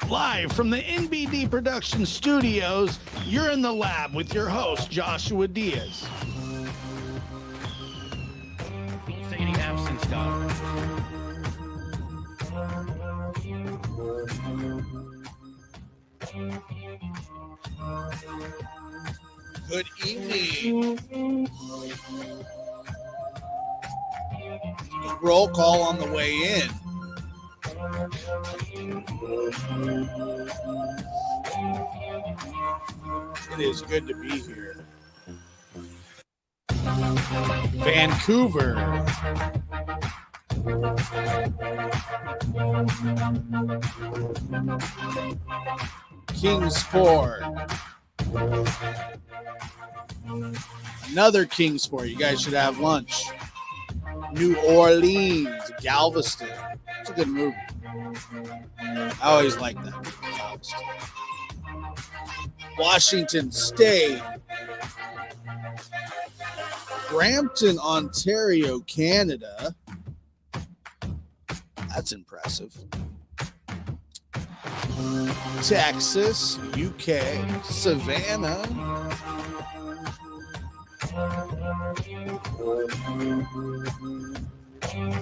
Live from the NBD Production Studios, you're in the lab with your host, Joshua Diaz. Pulsating absence dog. Good evening. Roll call on the way in. It is good to be here. Vancouver. Kingsport. Another Kingsport. You guys should have lunch. New Orleans, Galveston. It's a good movie. I always like that movie, Galveston. Washington State. Brampton, Ontario, Canada. That's impressive. Texas, UK, Savannah.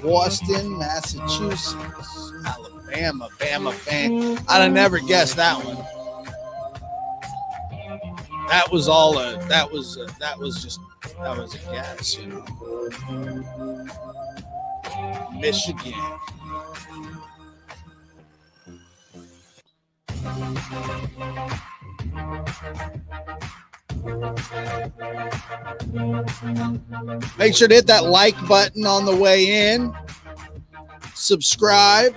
Boston, Massachusetts, Alabama, Bama fan. I'd have never guessed that one. That was a guess, you know. Michigan. Make sure to hit that like button on the way in. Subscribe.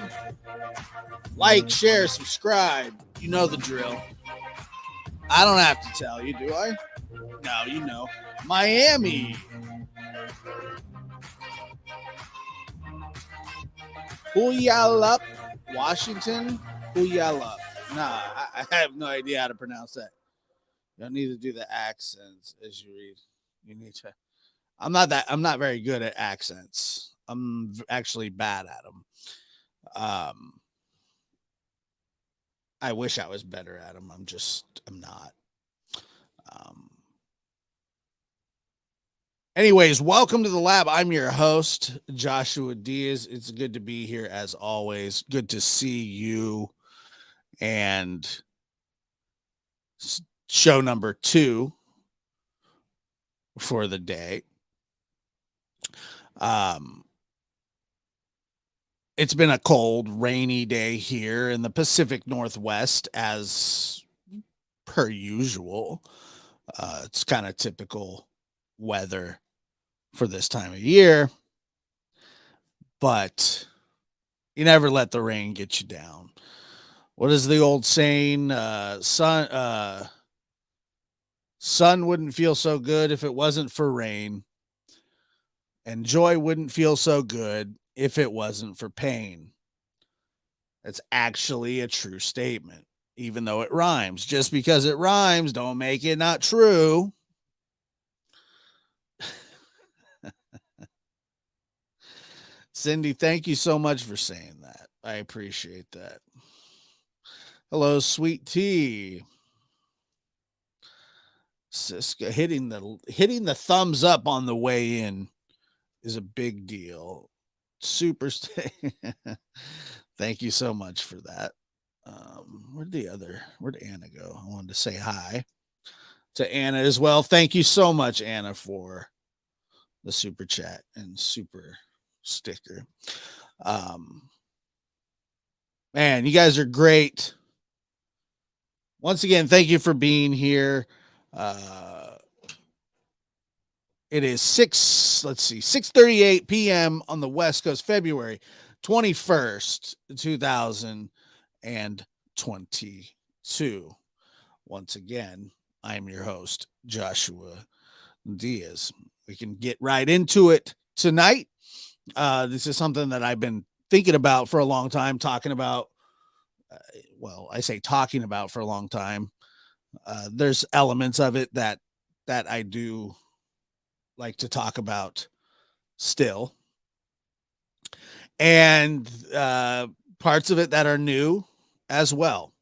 Like, share, subscribe. You know the drill. I don't have to tell you, do I? No, you know. Miami. Puyallup, Washington. Puyallup. Nah, I have no idea how to pronounce that. You don't need to do the accents as you read. You need to. I'm not very good at accents. I'm actually bad at them. I wish I was better at them. I'm not. Anyways, welcome to the lab. I'm your host, Joshua Diaz. It's good to be here as always. Good to see you. And show number 2 for the day. It's been a cold, rainy day here in the Pacific Northwest, as per usual. It's kind of typical weather for this time of year, but you never let the rain get you down. What is the old saying? Sun wouldn't feel so good if it wasn't for rain, and joy wouldn't feel so good if it wasn't for pain. That's actually a true statement, even though it rhymes. Just because it rhymes, don't make it not true. Cindy, thank you so much for saying that. I appreciate that. Hello, Sweet Tea. Siska, hitting the thumbs up on the way in is a big deal. Super Thank you so much for that. Where'd Anna go? I wanted to say hi to Anna as well. Thank you so much, Anna, for the super chat and super sticker. Man, you guys are great. Once again, thank you for being here. It is 6:38 p.m. on the West Coast, February 21st, 2022. Once again, I'm your host, Joshua Diaz. We can get right into it tonight. This is something that I've been thinking about for a long time, talking about. I say talking about for a long time. There's elements of it that I do like to talk about still, and parts of it that are new as well.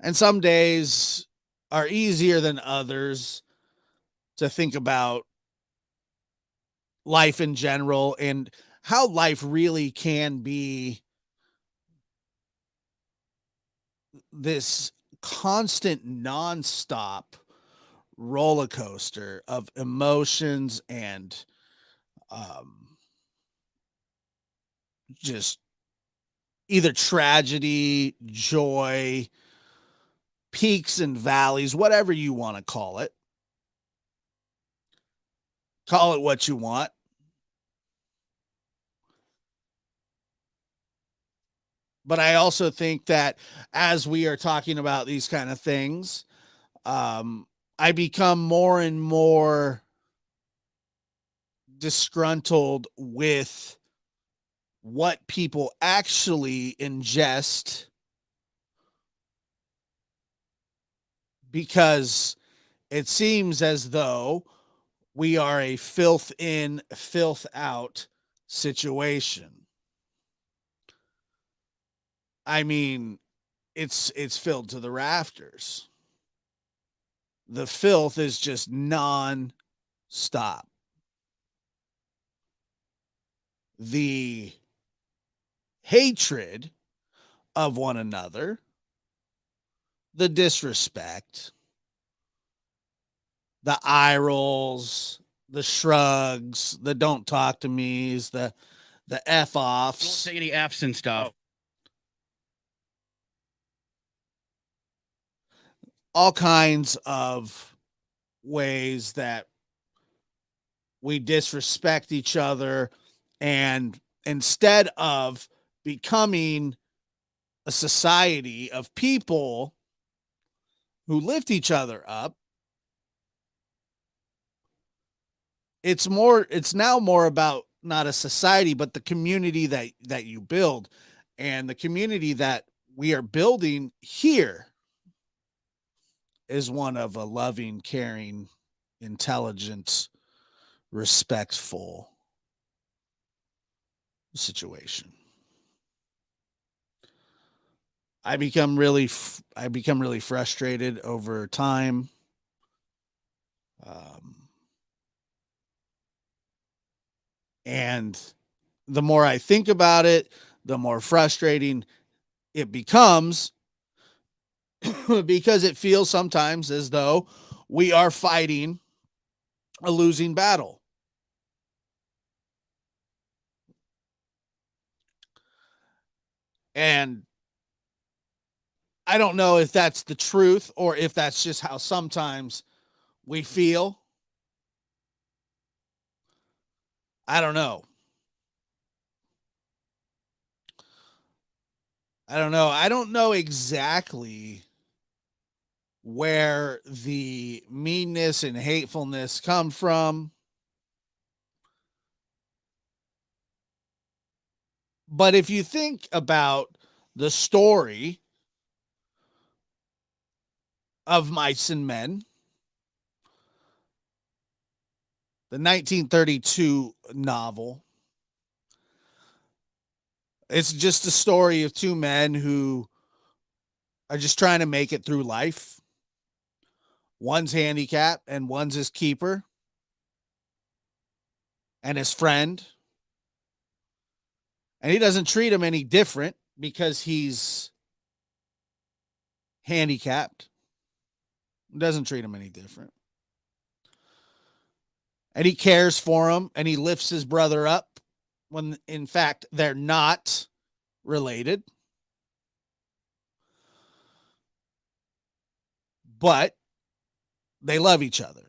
And some days are easier than others to think about life in general and how life really can be this constant nonstop roller coaster of emotions and um, just either tragedy, joy, peaks and valleys, whatever you want to call it. Call it what you want. But I also think that as we are talking about these kind of things, I become more and more disgruntled with what people actually ingest because it seems as though we are a filth in, filth out situation. I mean, it's filled to the rafters. The filth is just non-stop. The hatred of one another, the disrespect, the eye rolls, the shrugs, the don't talk to me's, the F Don't offs, say any F's and stuff. all kinds of ways that we disrespect each other. And instead of becoming a society of people who lift each other up, it's now more about not a society but the community that you build, and the community that we are building here is one of a loving, caring, intelligent, respectful situation. I become really frustrated over time. Um, and the more I think about it, the more frustrating it becomes because it feels sometimes as though we are fighting a losing battle. And I don't know if that's the truth or if that's just how sometimes we feel. I don't know. I don't know. I don't know exactly where the meanness and hatefulness come from. But if you think about the story of Mice and Men, the 1932 novel, it's just a story of two men who are just trying to make it through life. One's handicapped and one's his keeper and his friend. And he doesn't treat him any different because he's handicapped. Doesn't treat him any different. And he cares for him and he lifts his brother up when in fact they're not related. But they love each other.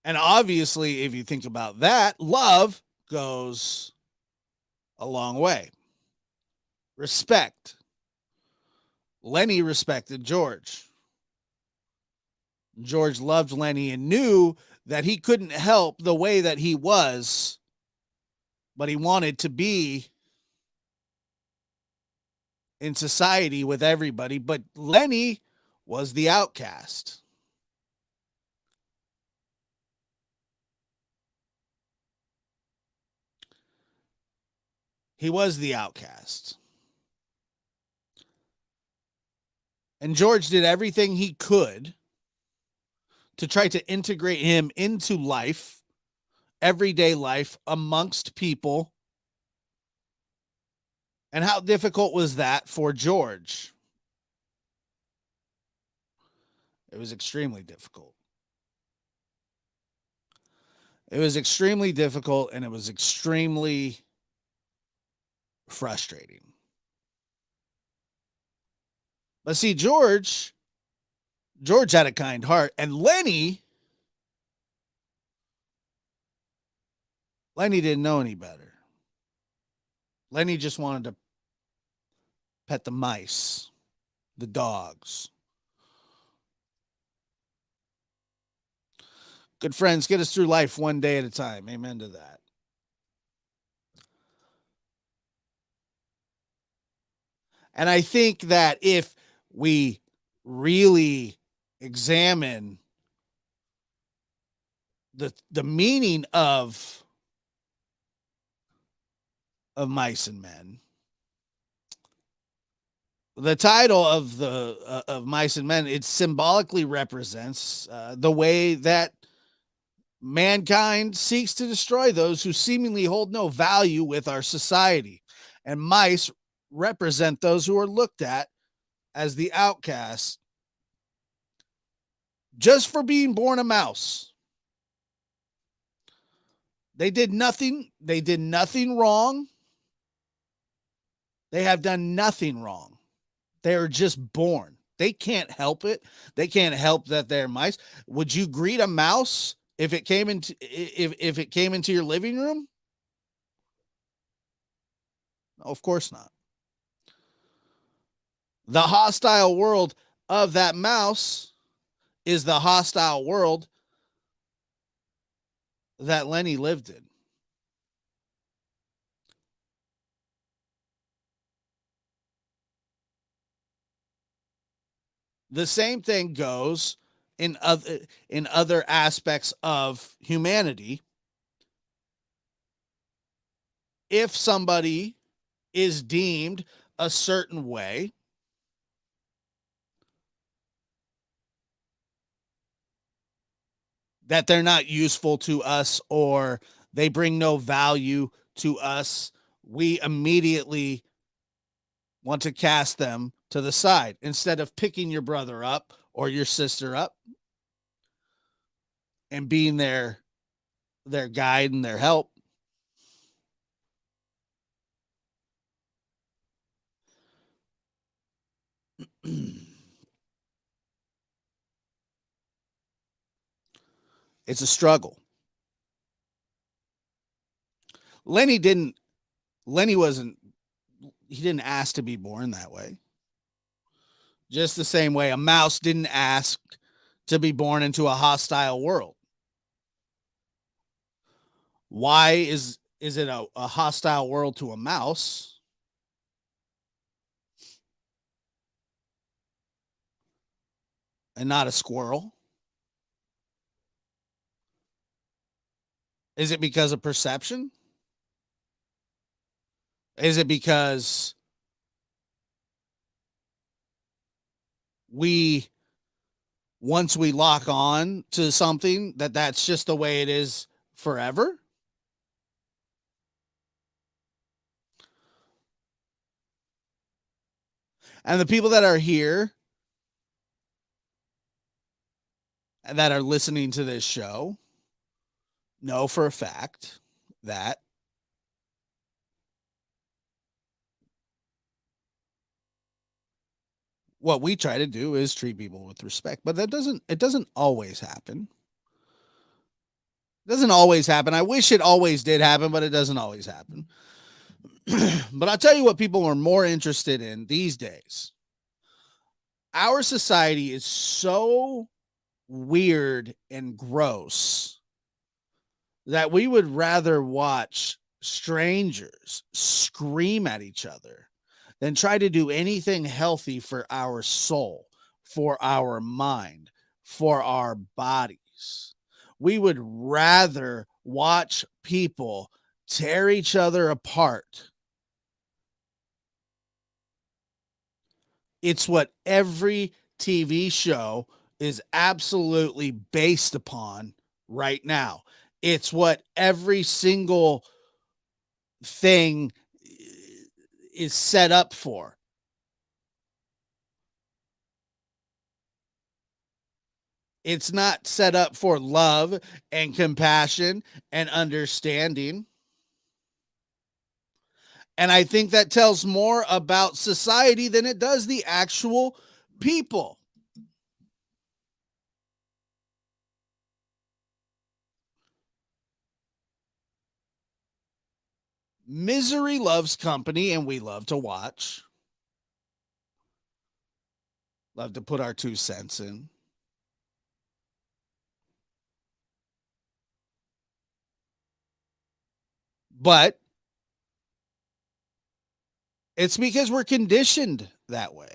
And obviously, if you think about that, love goes a long way. Respect. Lenny respected George. George loved Lenny and knew that he couldn't help the way that he was, but he wanted to be in society with everybody. But Lenny was the outcast. He was the outcast. And George did everything he could to try to integrate him into life, everyday life, amongst people. And how difficult was that for George? It was extremely difficult. It was extremely difficult, and it was extremely frustrating. But see, George had a kind heart, and Lenny didn't know any better. Lenny just wanted to pet the mice, the dogs. Good friends get us through life one day at a time. Amen to that. And I think that if we really examine the meaning of Mice and Men, the title of the of Mice and Men, it symbolically represents the way that mankind seeks to destroy those who seemingly hold no value with our society. And mice represent those who are looked at as the outcasts just for being born a mouse. They did nothing wrong. They have done nothing wrong. They are just born. They can't help it. They can't help that they're mice. Would you greet a mouse if it came into if it came into your living room? No, of course not. The hostile world of that mouse is the hostile world that Lenny lived in. The same thing goes in other aspects of humanity. If somebody is deemed a certain way, that they're not useful to us or they bring no value to us, we immediately want to cast them to the side instead of picking your brother up or your sister up and being their guide and their help. It's a struggle. Lenny wasn't, he didn't ask to be born that way. Just the same way a mouse didn't ask to be born into a hostile world. Why is it a hostile world to a mouse? And not a squirrel? Is it because of perception? Is it because once we lock on to something, that's just the way it is forever? And the people that are here and that are listening to this show know for a fact that what we try to do is treat people with respect, but it doesn't always happen. It doesn't always happen. I wish it always did happen, but it doesn't always happen. But I'll tell you what people are more interested in these days. Our society is so weird and gross that we would rather watch strangers scream at each other than try to do anything healthy for our soul, for our mind, for our bodies. We would rather watch people tear each other apart It's what every TV show is absolutely based upon right now. It's what every single thing is set up for. It's not set up for love and compassion and understanding. And I think that tells more about society than it does the actual people. Misery loves company, and we love to watch. Love to put our 2 cents in. But it's because we're conditioned that way.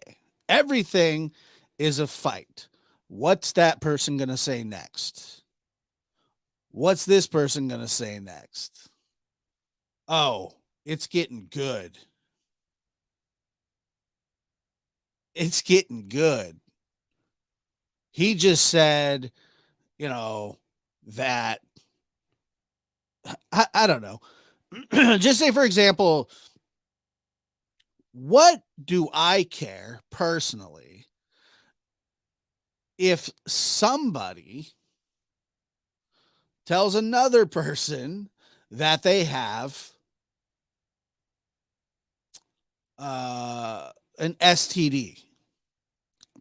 Everything is a fight. What's that person going to say next? What's this person going to say next? Oh, it's getting good. It's getting good. He just said, that I don't know. Just say, for example, what do I care personally if somebody tells another person that they have an STD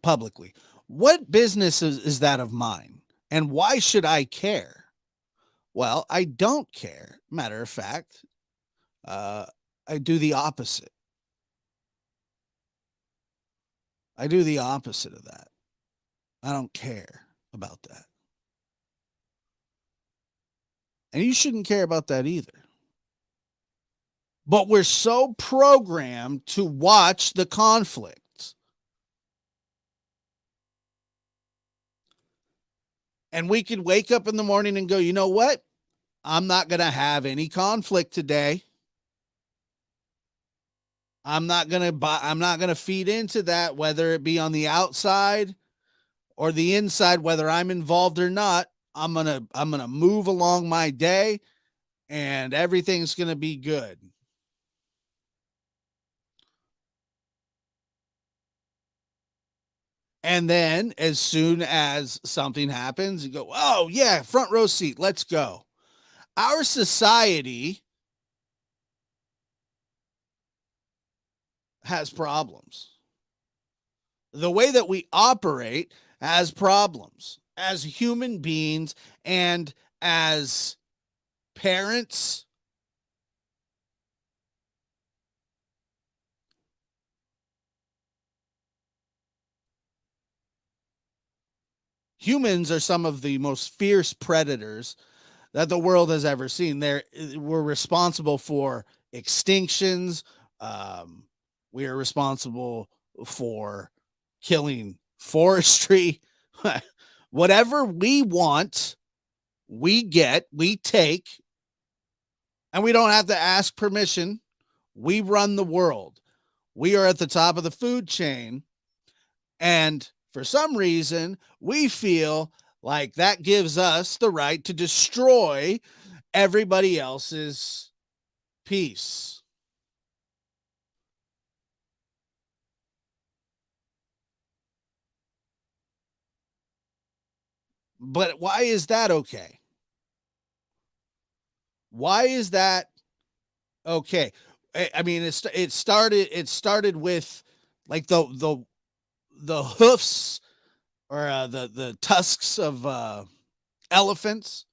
publicly? What business is that of mine? And why should I care? Well, I don't care. Matter of fact, I do the opposite. I do the opposite of that. I don't care about that. And you shouldn't care about that either. But we're so programmed to watch the conflicts. And we could wake up in the morning and go, you know what? I'm not going to have any conflict today. I'm not going to feed into that, whether it be on the outside or the inside, whether I'm involved or not. I'm going to move along my day and everything's going to be good. And then as soon as something happens, you go, oh, yeah, front row seat. Let's go. Our society has problems. The way that we operate has problems as human beings and as parents. Humans are some of the most fierce predators that the world has ever seen. We're responsible for extinctions. We are responsible for killing forestry. Whatever we want, we get, we take, and we don't have to ask permission. We run the world. We are at the top of the food chain. And for some reason, we feel like that gives us the right to destroy everybody else's peace. But why is that okay? Why is that okay? I mean, it started with like the hoofs or the tusks of elephants.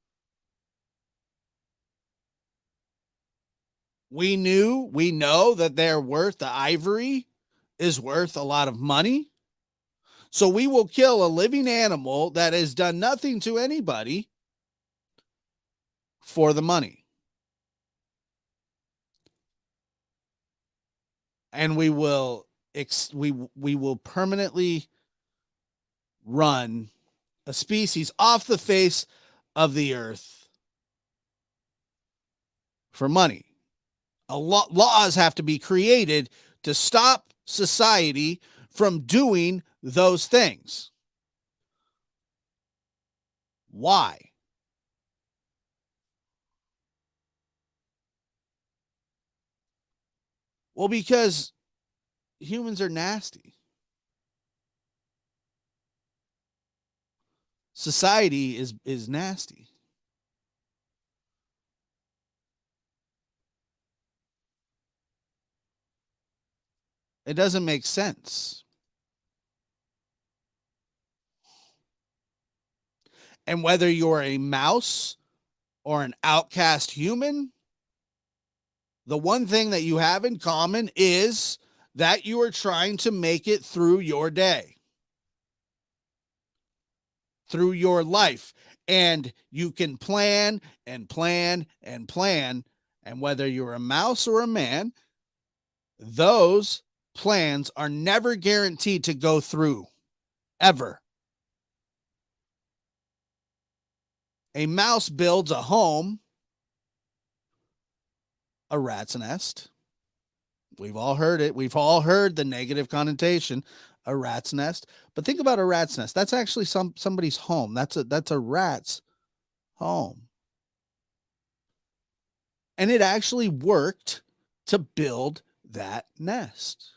We know that the ivory is worth a lot of money. So we will kill a living animal that has done nothing to anybody for the money. And we will we will permanently run a species off the face of the earth for money. Laws have to be created to stop society from doing those things. Why? Well, because humans are nasty. Society is nasty. It doesn't make sense. And whether you're a mouse or an outcast human, the one thing that you have in common is that you are trying to make it through your day, through your life. And you can plan and plan and plan. And whether you're a mouse or a man, those plans are never guaranteed to go through, ever. A mouse builds a home, a rat's nest. We've all heard it. We've all heard the negative connotation, a rat's nest. But think about a rat's nest. That's actually somebody's home. That's a rat's home. And it actually worked to build that nest.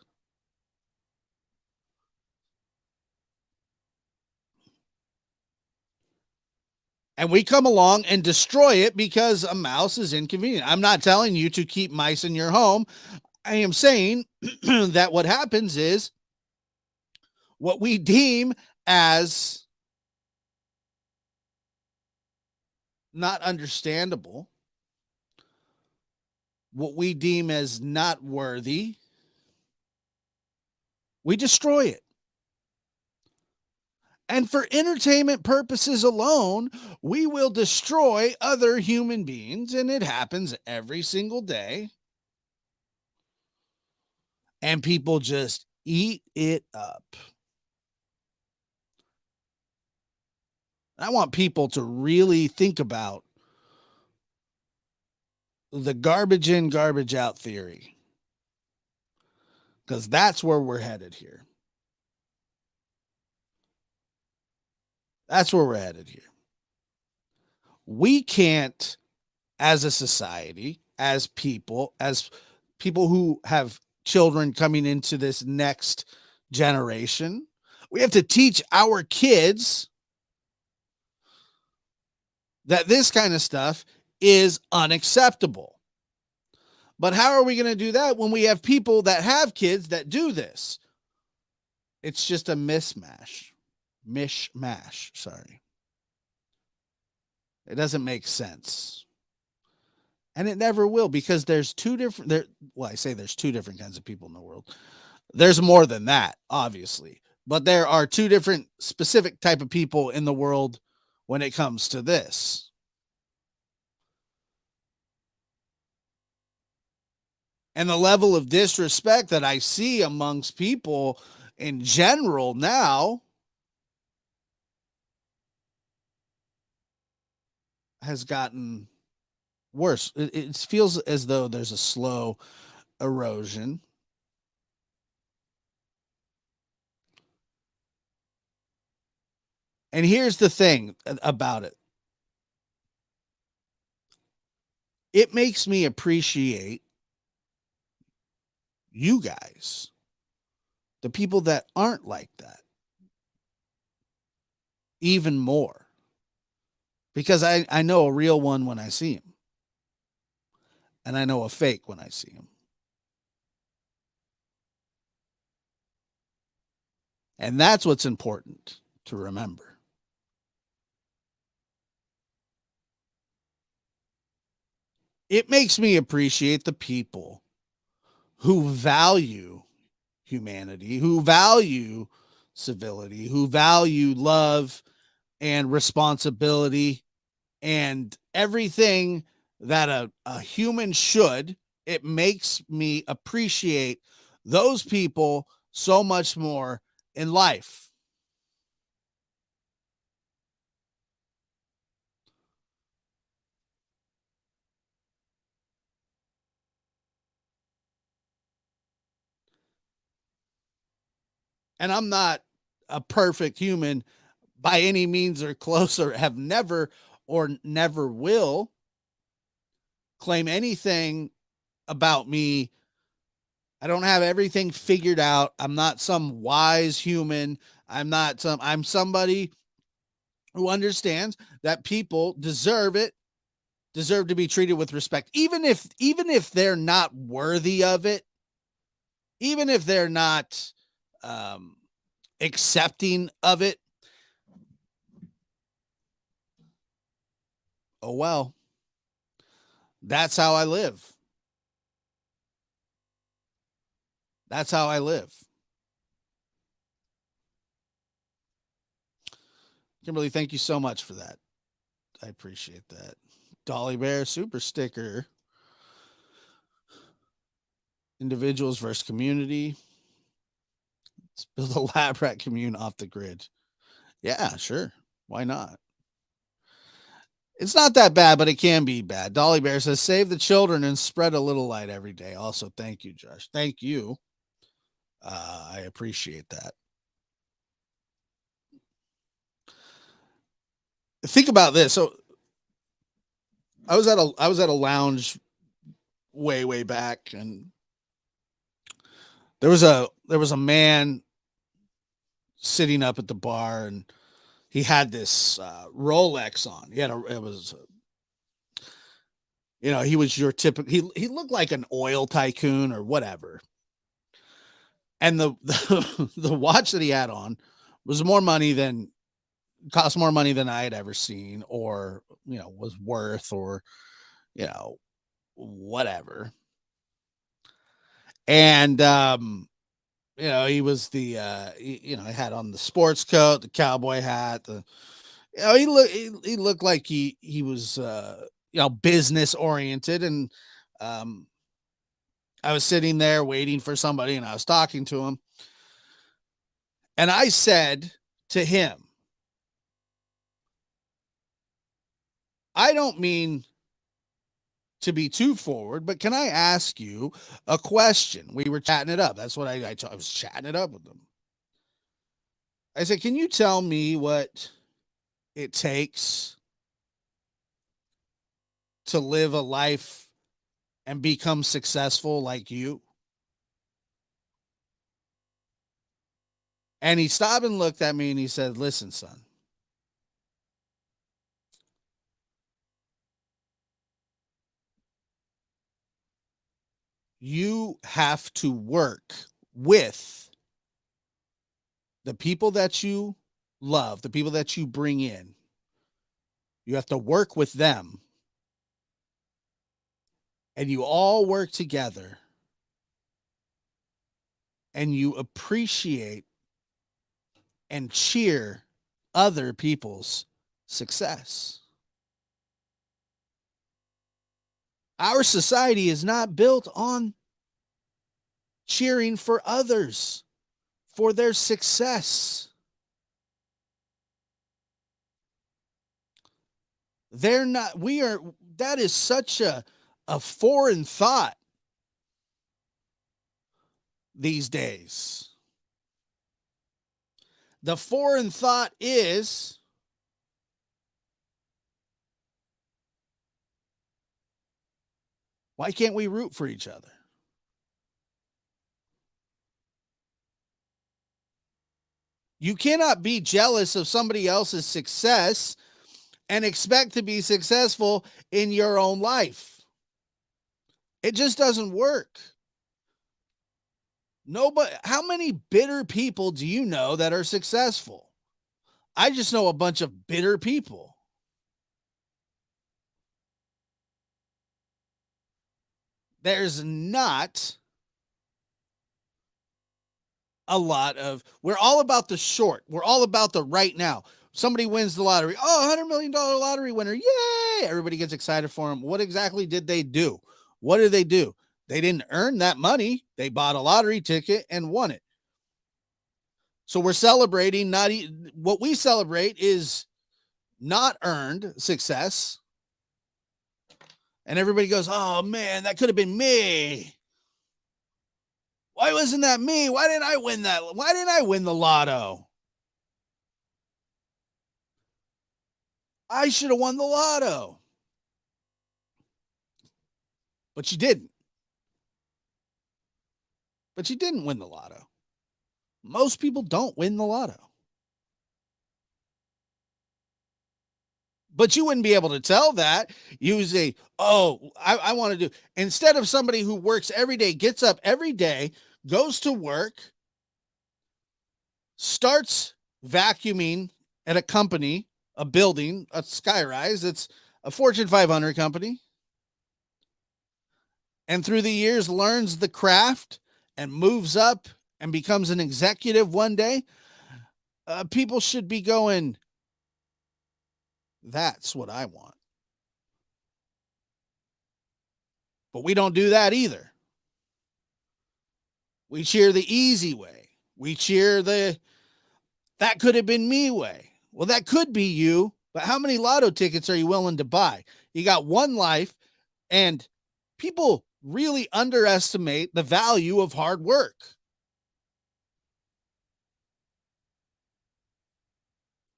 And we come along and destroy it because a mouse is inconvenient. I'm not telling you to keep mice in your home. I am saying that what happens is what we deem as not understandable, what we deem as not worthy, we destroy it. And for entertainment purposes alone, we will destroy other human beings. And it happens every single day. And people just eat it up. I want people to really think about the garbage in, garbage out theory, because that's where we're headed here. That's where we're headed here. We can't, as a society, as people who have children coming into this next generation, we have to teach our kids that this kind of stuff is unacceptable. But how are we going to do that when we have people that have kids that do this? It's just a mishmash. Sorry. It doesn't make sense. And it never will, because there's two different I say there's two different kinds of people in the world. There's more than that, obviously. But there are two different specific type of people in the world when it comes to this. And the level of disrespect that I see amongst people in general now has gotten worse. It feels as though there's a slow erosion. And here's the thing about it. It makes me appreciate you guys, the people that aren't like that, even more. Because I know a real one when I see him. And I know a fake when I see him. And that's what's important to remember. It makes me appreciate the people who value humanity, who value civility, who value love and responsibility and everything that a human should. It makes me appreciate those people so much more in life. And I'm not a perfect human by any means or close, or have never or never will claim anything about me. I don't have everything figured out. I'm not some wise human. I'm somebody who understands that people deserve to be treated with respect, even if they're not worthy of it, even if they're not um, accepting of it. Oh well, that's how I live. That's how I live. Kimberly, thank you so much for that. I appreciate that. Dolly Bear super sticker. Individuals versus community. Let's build a lab rat commune off the grid. Yeah, sure. Why not? It's not that bad, but it can be bad. Dolly Bear says, save the children and spread a little light every day. Also, thank you, Josh. Thank you. I appreciate that. Think about this. So I was at a lounge way back, and there was a man sitting up at the bar, and he had this Rolex on. He was your typical. He looked like an oil tycoon or whatever. And the watch that he had on was cost more money than I had ever seen, or was worth, or you know whatever. And he was he had on the sports coat, the cowboy hat, he looked like he was business oriented. And um I was sitting there waiting for somebody, and I was talking to him, and I said to him, I don't mean to be too forward, but can I ask you a question? We were chatting it up. That's what I was chatting it up with him. I said, can you tell me what it takes to live a life and become successful like you? And he stopped and looked at me, and he said, listen, son, you have to work with the people that you love, the people that you bring in. You have to work with them, and you all work together, and you appreciate and cheer other people's success. Our society is not built on cheering for others for their success. That is such a foreign thought these days. The foreign thought is, why can't we root for each other? You cannot be jealous of somebody else's success and expect to be successful in your own life. It just doesn't work. Nobody. How many bitter people do you know that are successful? I just know a bunch of bitter people. There's not a lot of, we're all about the short. We're all about the right now. Somebody wins the lottery. Oh, $100 million lottery winner. Yay. Everybody gets excited for them. What exactly did they do? What did they do? They didn't earn that money. They bought a lottery ticket and won it. So we're celebrating what we celebrate is not earned success. And everybody goes, oh man, that could have been me. Why wasn't that me? Why didn't I win that? Why didn't I win the lotto? I should have won the lotto. But you didn't. But you didn't win the lotto. Most people don't win the lotto. But you wouldn't be able to tell that. You say, oh, I want to do, instead of somebody who works every day, gets up every day, goes to work, starts vacuuming at a company, a building, a skyrise. It's a Fortune 500 company. And through the years, learns the craft and moves up and becomes an executive one day. People should be going, that's what I want. But we don't do that either. We cheer the easy way. We cheer the, that could have been me way. Well, that could be you, but how many lotto tickets are you willing to buy? You got one life, and people really underestimate the value of hard work.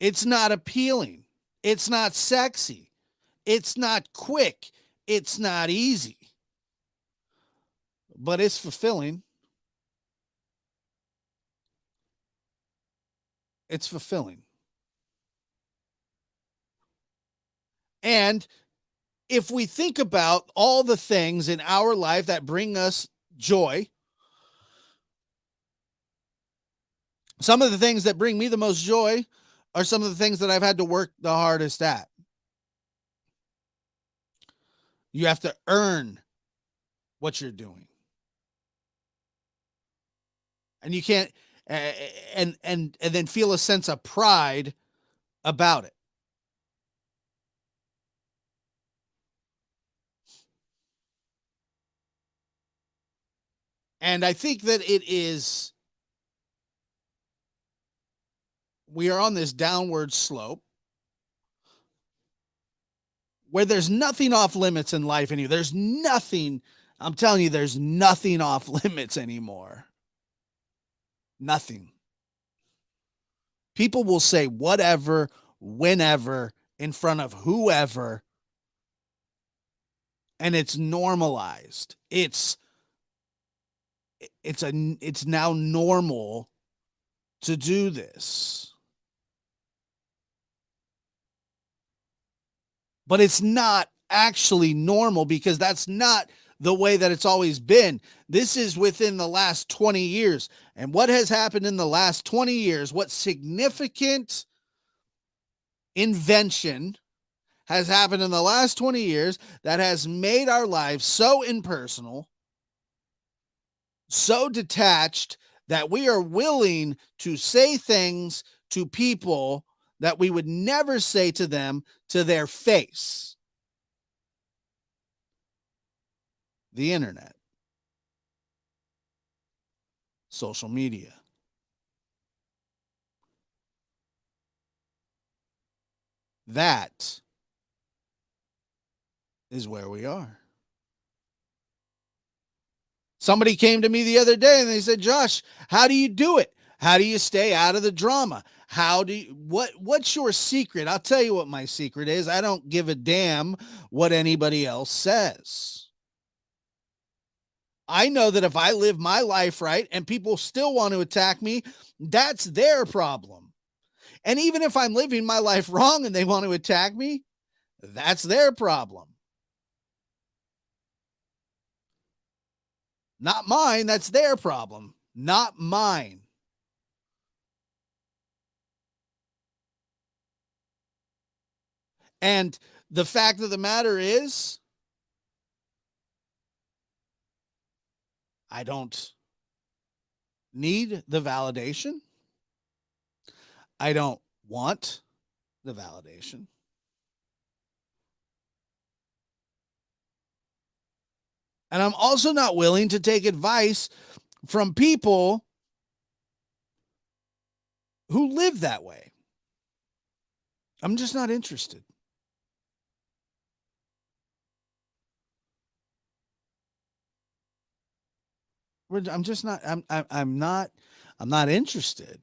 It's not appealing. It's not sexy. It's not quick. It's not easy. But it's fulfilling. It's fulfilling. And if we think about all the things in our life that bring us joy, some of the things that bring me the most joy are some of the things that I've had to work the hardest at. You have to earn what you're doing. And you can't and then feel a sense of pride about it. And I think that we are on this downward slope where there's nothing off limits in life anymore. There's nothing, I'm telling you, there's nothing off limits anymore. Nothing. People will say whatever, whenever, in front of whoever, and it's normalized. It's now normal to do this. But it's not actually normal, because that's not the way that it's always been. This is within the last 20 years. And what has happened in the last 20 years, what significant invention has happened in the last 20 years that has made our lives so impersonal, so detached, that we are willing to say things to people that we would never say to them to their face. The internet, social media. That is where we are. Somebody came to me the other day and they said, Josh, how do you do it? How do you stay out of the drama? How do you, what's your secret? I'll tell you what my secret is. I don't give a damn what anybody else says. I know that if I live my life right and people still want to attack me, that's their problem. And even if I'm living my life wrong and they want to attack me, that's their problem. Not mine. That's their problem, not mine. And the fact of the matter is, I don't need the validation. I don't want the validation. And I'm also not willing to take advice from people who live that way. I'm just not interested. I'm just not. I'm not. I'm not interested.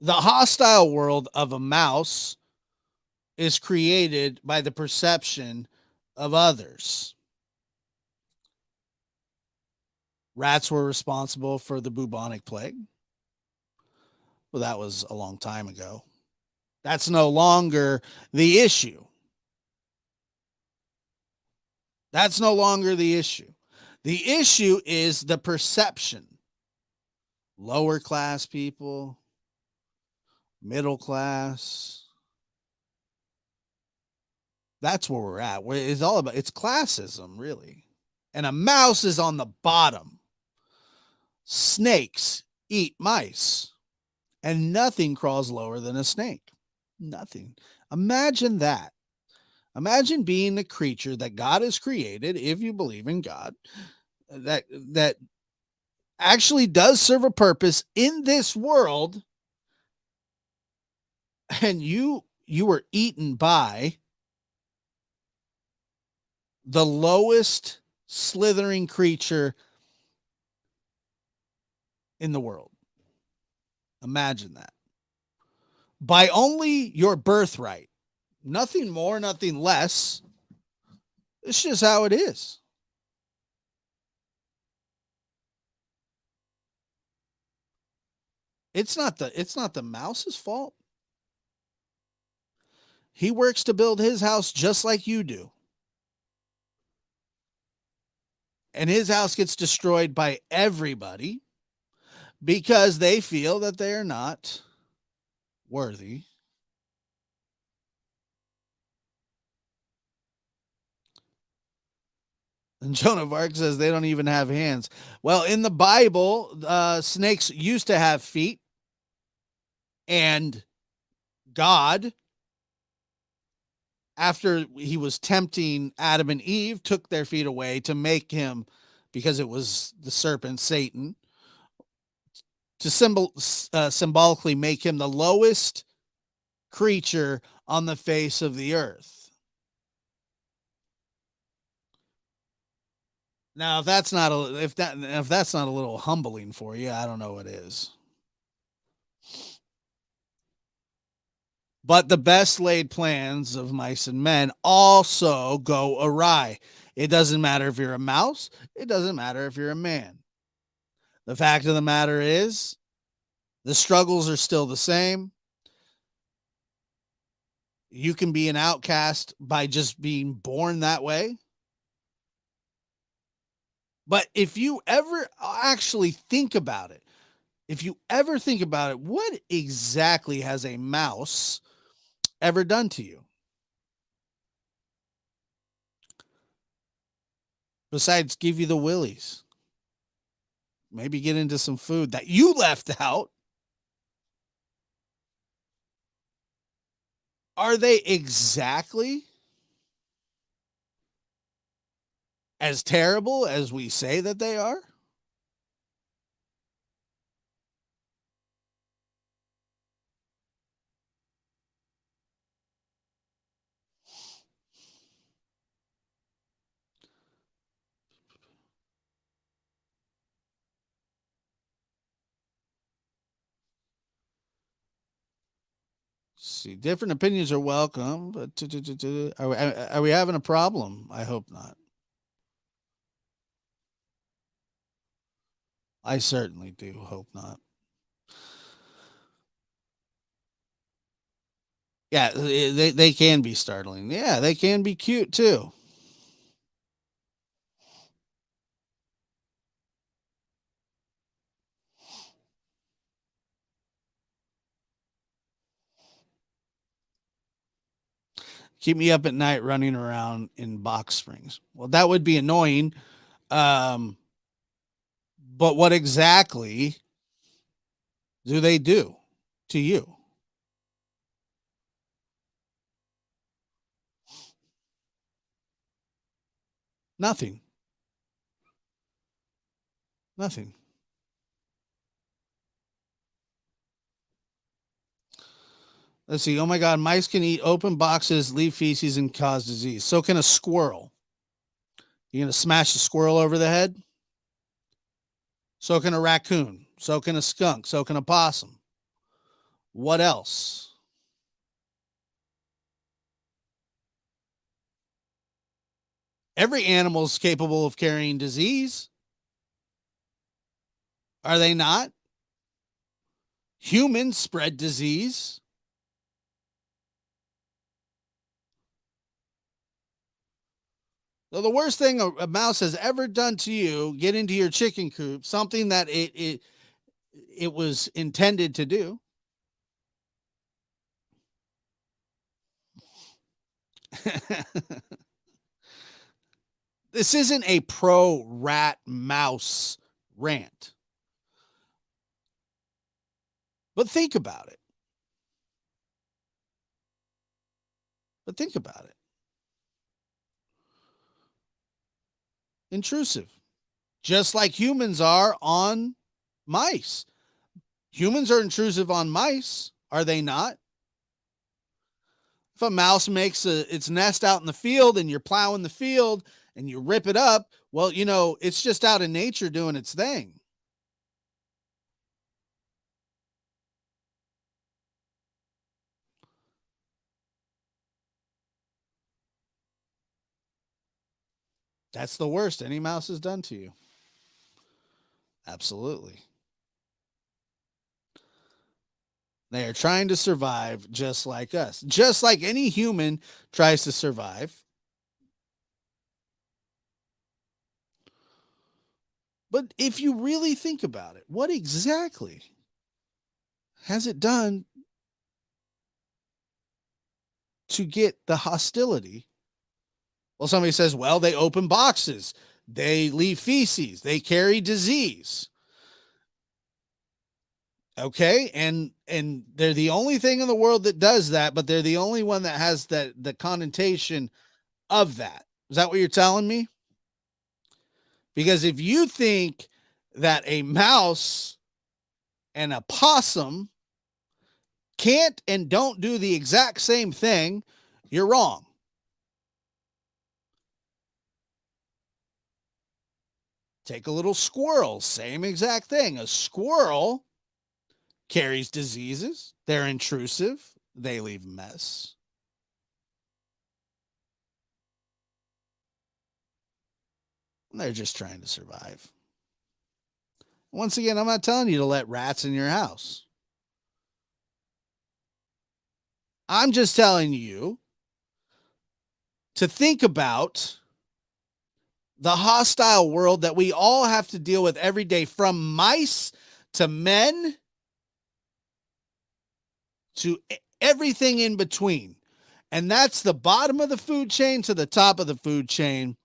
The hostile world of a mouse is created by the perception of others. Rats were responsible for the bubonic plague. Well, that was a long time ago. That's no longer the issue. That's no longer the issue. The issue is the perception. Lower class people, middle class. That's where we're at. It's all about, it's classism, really. And a mouse is on the bottom. Snakes eat mice, and nothing crawls lower than a snake. Nothing. Imagine that. Imagine being the creature that God has created, if you believe in God, that actually does serve a purpose in this world, and you were eaten by the lowest slithering creature in the world. Imagine that. By only your birthright. Nothing more, nothing less. It's just how it is. It's not the mouse's fault. He works to build his house just like you do. And his house gets destroyed by everybody because they feel that they are not worthy. And Joan of Arc says they don't even have hands. Well, in the Bible, snakes used to have feet, and God, after he was tempting Adam and Eve, took their feet away to make him, because it was the serpent, Satan, to symbolically make him the lowest creature on the face of the earth. Now, if that's not a little humbling for you, I don't know what is. But the best laid plans of mice and men also go awry. It doesn't matter if you're a mouse. It doesn't matter if you're a man. The fact of the matter is, the struggles are still the same. You can be an outcast by just being born that way. But if you ever actually think about it, what exactly has a mouse ever done to you? Besides give you the willies. Maybe get into some food that you left out. Are they exactly as terrible as we say that they are? See, different opinions are welcome, but are we having a problem? I hope not. I certainly do hope not. Yeah, they can be startling. Yeah, they can be cute too. Keep me up at night running around in box springs. Well, that would be annoying. Um, but what exactly do they do to you? Nothing. Nothing. Let's see. Oh my God. Mice can eat open boxes, leave feces, and cause disease. So can a squirrel. You going to smash a squirrel over the head? So can a raccoon. So can a skunk. So can a possum. What else? Every animal is capable of carrying disease. Are they not? Humans spread disease. So the worst thing a mouse has ever done to you, get into your chicken coop, something that it was intended to do. This isn't a pro rat mouse rant. But think about it. Intrusive. Just like humans are on mice. Humans are intrusive on mice, are they not? If a mouse makes its nest out in the field and you're plowing the field and you rip it up, well, it's just out in nature doing its thing. That's the worst any mouse has done to you. Absolutely. They are trying to survive just like us, just like any human tries to survive. But if you really think about it, what exactly has it done to get the hostility? Well, somebody says, well, they open boxes, they leave feces, they carry disease. Okay, and they're the only thing in the world that does that, but they're the only one that has the connotation of that. Is that what you're telling me? Because if you think that a mouse and a possum can't and don't do the exact same thing, you're wrong. Take a little squirrel, same exact thing. A squirrel carries diseases, they're intrusive, they leave mess. They're just trying to survive. Once again, I'm not telling you to let rats in your house. I'm just telling you to think about the hostile world that we all have to deal with every day, from mice to men to everything in between. And that's the bottom of the food chain to the top of the food chain.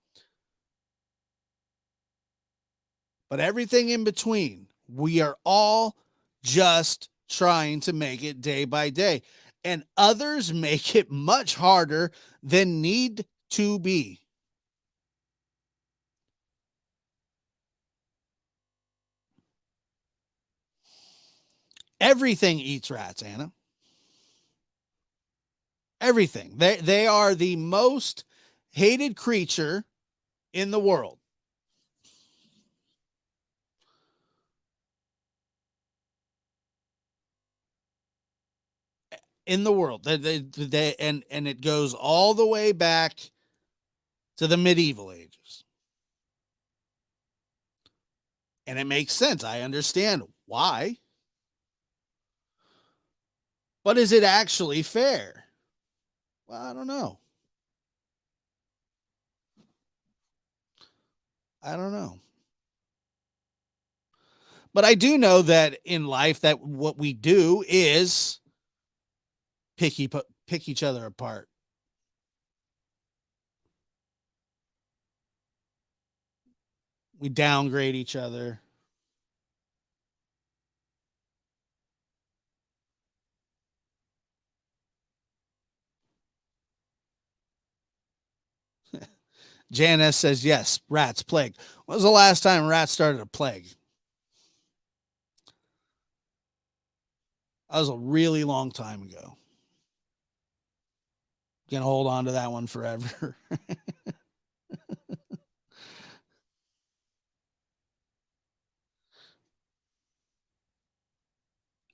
But everything in between, we are all just trying to make it day by day. And others make it much harder than need to be. Everything eats rats, Anna. Everything. They are the most hated creature in the world. And it goes all the way back to the medieval ages. And it makes sense. I understand why. But is it actually fair? Well, I don't know. But I do know that in life that what we do is pick each other apart. We downgrade each other. Janice says, yes, rats plague. When was the last time rats started a plague? That was a really long time ago. Can hold on to that one forever.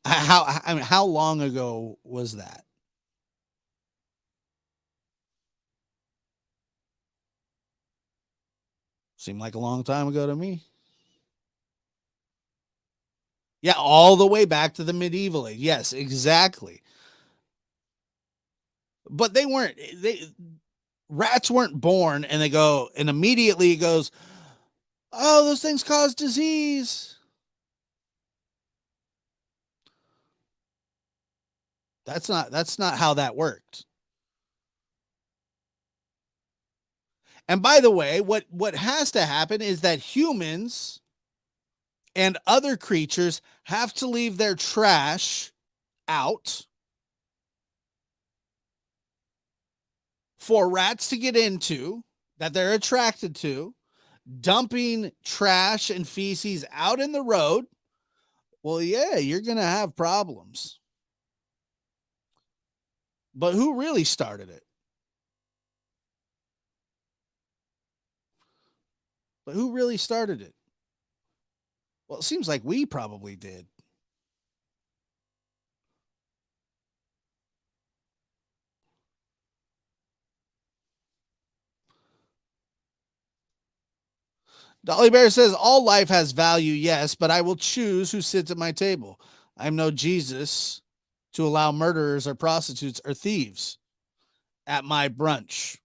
How long ago was that? Seemed like a long time ago to me. Yeah, all the way back to the medieval age. Yes, exactly. But they rats weren't born and they go and immediately it goes, "Oh, those things cause disease." That's not how that worked. And by the way, what has to happen is that humans and other creatures have to leave their trash out for rats to get into that they're attracted to, dumping trash and feces out in the road. Well, yeah, you're going to have problems. But who really started it? But who really started it? Well, it seems like we probably did. Dolly Bear says, all life has value, yes, but I will choose who sits at my table. I'm no Jesus to allow murderers or prostitutes or thieves at my brunch.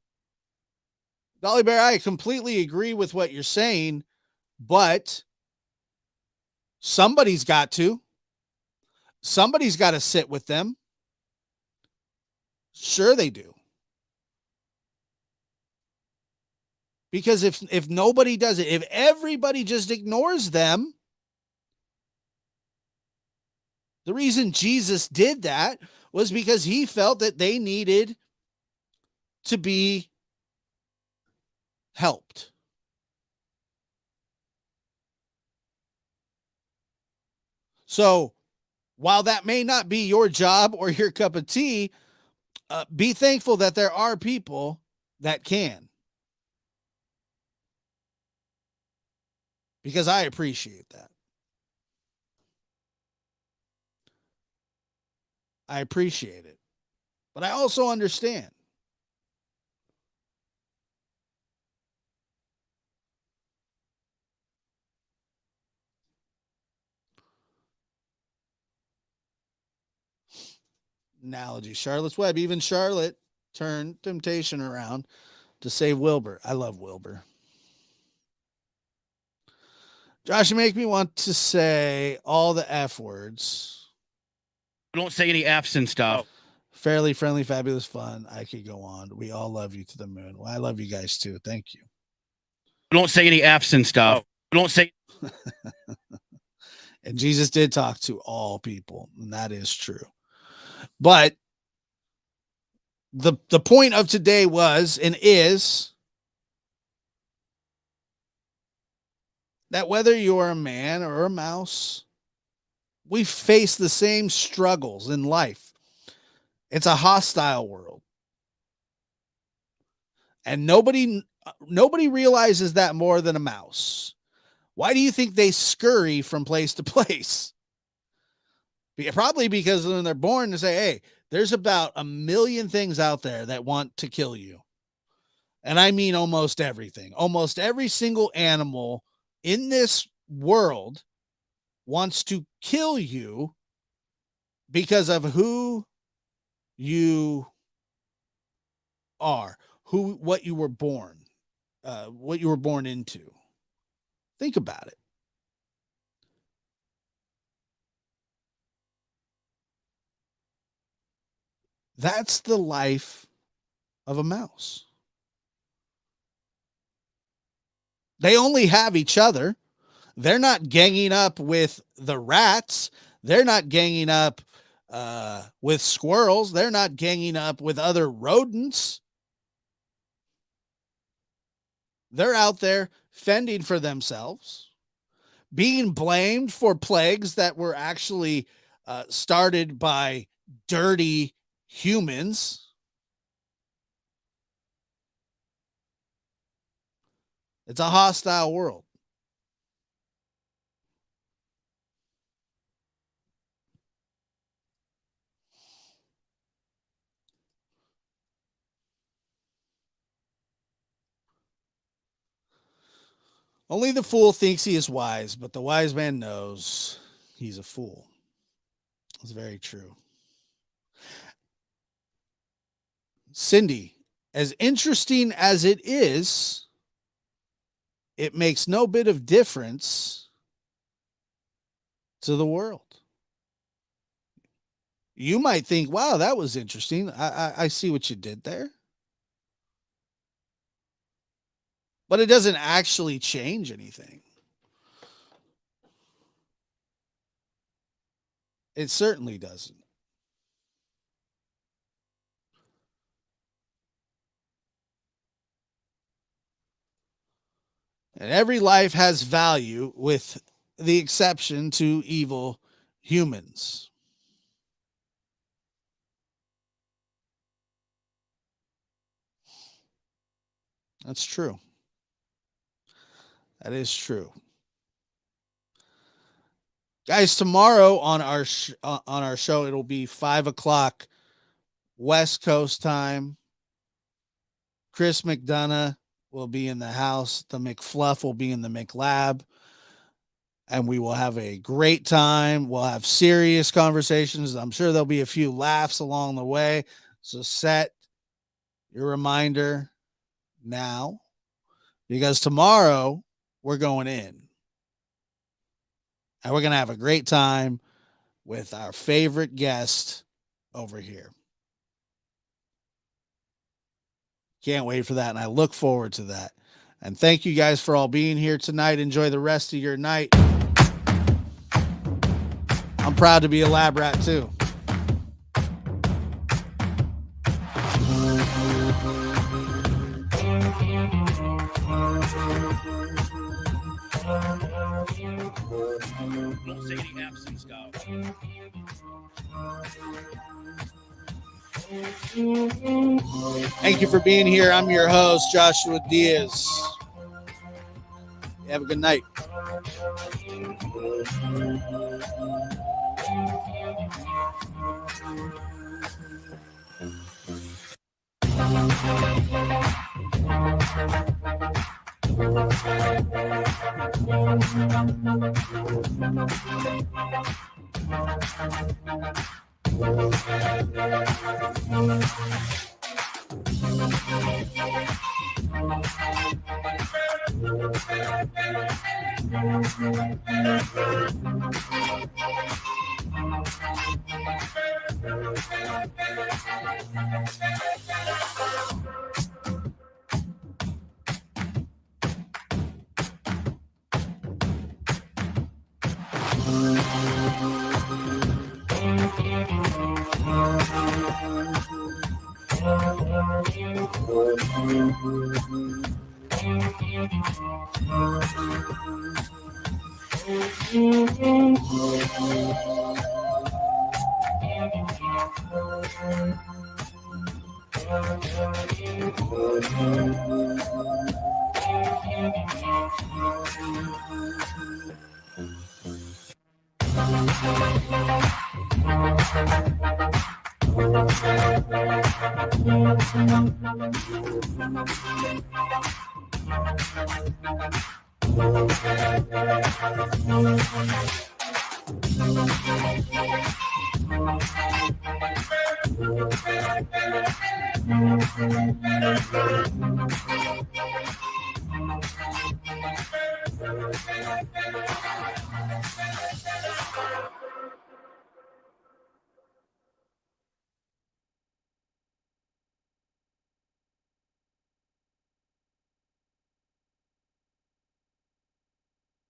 Dolly Bear, I completely agree with what you're saying, but somebody's got to. Somebody's got to sit with them. Sure, they do. Because if nobody does it, if everybody just ignores them, the reason Jesus did that was because he felt that they needed to be helped. So while that may not be your job or your cup of tea, be thankful that there are people that can. Because I appreciate that. I appreciate it. But I also understand. Analogy. Charlotte's Web. Even Charlotte turned temptation around to save Wilbur. I love Wilbur. Josh, you make me want to say all the F words. Don't say any F's and stuff. Fairly, friendly, fabulous, fun. I could go on. We all love you to the moon. Well, I love you guys too. Thank you. Don't say any F's and stuff. Don't say. And Jesus did talk to all people, and that is true. But the point of today was and is that whether you're a man or a mouse, we face the same struggles in life. It's a hostile world. And nobody realizes that more than a mouse. Why do you think they scurry from place to place? Probably because when they're born, they say, hey, there's about 1 million things out there that want to kill you. And I mean almost everything. Almost every single animal in this world wants to kill you because of who you are, what you were born into. Think about it. That's the life of a mouse. They only have each other. They're not ganging up with the rats. They're not ganging up with squirrels. They're not ganging up with other rodents. They're out there fending for themselves, being blamed for plagues that were actually started by dirty humans. It's a hostile world. Only the fool thinks he is wise, but the wise man knows he's a fool. It's very true. Cindy, as interesting as it is, it makes no bit of difference to the world. You might think, wow, that was interesting. I see what you did there. But it doesn't actually change anything. It certainly doesn't. And every life has value with the exception to evil humans. That's true. That is true. Guys, tomorrow on our show, it'll be 5:00 West Coast time. Chris McDonough will be in the house. The McFluff will be in the McLab. And we will have a great time. We'll have serious conversations. I'm sure there'll be a few laughs along the way. So set your reminder now, because tomorrow we're going in. And we're going to have a great time with our favorite guest over here. Can't wait for that. And I look forward to that. And thank you guys for all being here tonight. Enjoy the rest of your night. I'm proud to be a lab rat too. Don't say any F's and stuff. Thank you for being here. I'm your host, Joshua Diaz. Have a good night.